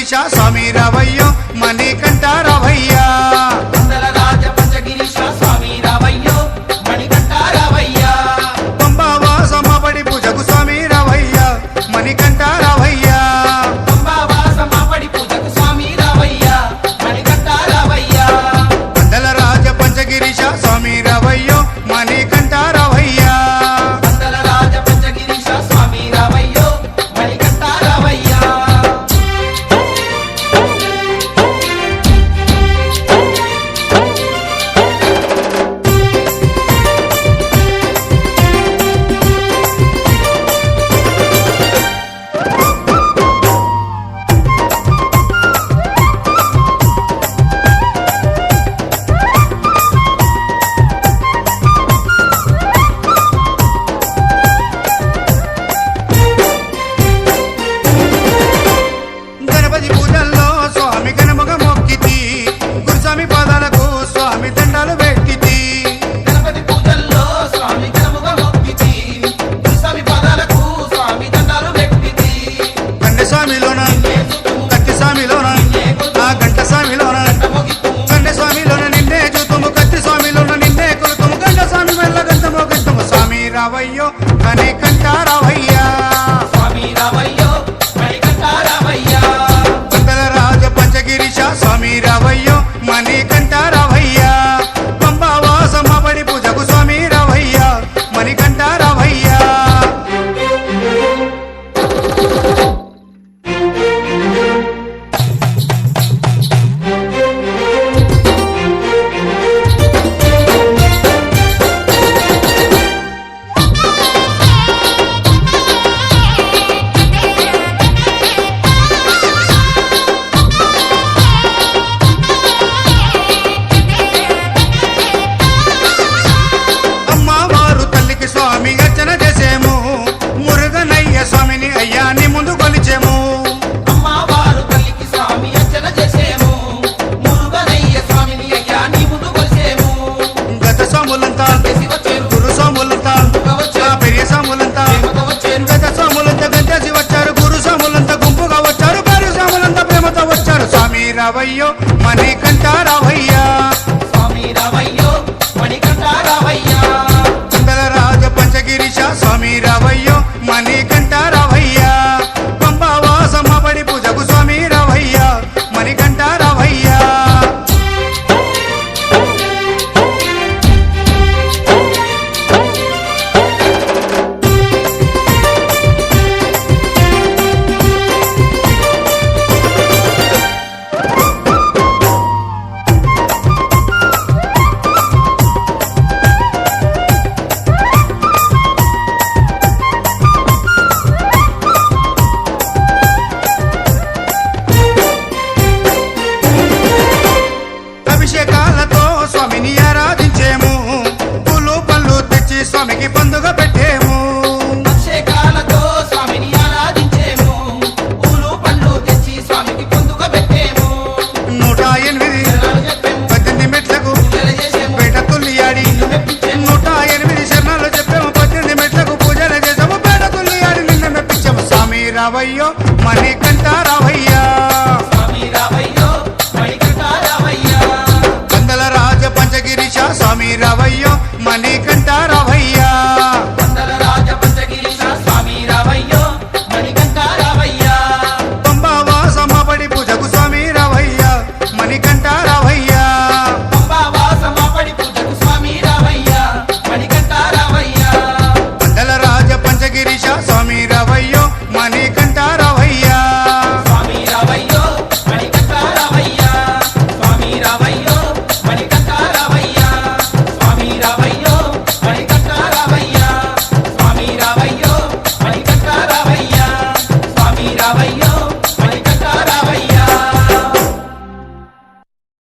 పంచగిరీశ స్వామి రావయ్యో మణికంఠ రావయ్యా పందల రాజ పంచగిరీశ స్వామి రావయ్యో మణికంఠ రావయ్యా పంబావాస మాపడి పూజకు స్వామి రావయ్యా మణికంఠ రావయ్యా పంబావాస మాపడి పూజకు స్వామి రావయ్యా మణికంఠ రావయ్యా పందల రాజ పంచగిరీశ స్వామి రావయ్యో మణికంఠ రావయ్యా పందల రాజ పంచగిరీశ స్వామి రావయ్యో మణికంఠ రావయ్యా గణపతి పూజల్లో స్వామి గణముగ మొక్కితి గురుస్వామి పాదాలకు స్వామి దండాలు పెట్టితి గణపతి పూజల్లో స్వామి గణముగా మొక్కితి స్వామి పాదాలకు స్వామి దండాలు పెట్టితి కన్నె స్వామిలోన కత్తి స్వామిలోన ఆ గంట స్వామిలోన కన్నె స్వామిలోన నిన్నే చూతుము కత్తి స్వామిలోన నిన్నే కొలుతుము గంట స్వామి మెల్ల గంటమో గంటము స్వామి రావయ్యో మణికంఠ రావయ్యా స్వామి రావయ్యో మణికంఠ రావయ్యా పందల రాజ పంచగిరీశ స్వామి రావయ్యో మణికంఠ రావయ్యా పంబావాస మాపడి పూజకు స్వామి రావయ్యా మణికంఠ రావయ్యా అమ్మవారు తల్లికి స్వామి అర్చన చేసేము మురుగనయ్య స్వామిని అయ్యాని ముందు కొలిచేము అమ్మవారు తల్లికి స్వామి అర్చన చేసేము మురుగనయ్య స్వామిని అయ్యా నీ ముందు కొలిసేము గత స్వాములంతా చేసి వచ్చేరు గురు స్వాములంతా ఆ పెరియ స్వాములంతా ప్రేమతో వచ్చేరు గత స్వాములంతా గంటేసి వచ్చారు గురు స్వాములంతా గుంపుగా వచ్చారు పేరు స్వాములంతా ప్రేమతో వచ్చారు స్వామి రావయ్యో మణికంఠ రావయ్యా స్వామి రావయ్యో మణికంఠ రావయ్యా కుండల రాజ పంచగిరీశ స్వామి రావయ్యో మణికంఠ రావయ్యా పంబావాస మాపడి పూజకు స్వామి రావయ్యా మణికంఠ రావయ్యా అభిషేకాలతో స్వామిని ఆరాధించేము పూలు పళ్ళు తెచ్చి స్వామికి పండుగ పెట్టేము అభిషేకాలతో స్వామిని ఆరాధించేము పూలు పండ్లు తెచ్చి స్వామికి పొందుగా పెట్టేము 108 శరణాలు చెప్పేము 18 మెట్లకు పూజలు చేసేము పేట తుల్లియాడి నిన్ను మెప్పించేము 108 శరణాలు చెప్పాము 18 మెట్లకు పూజలు చేసాము పేట తుల్లియాడి నిన్న మెప్పించాము స్వామి రావయ్య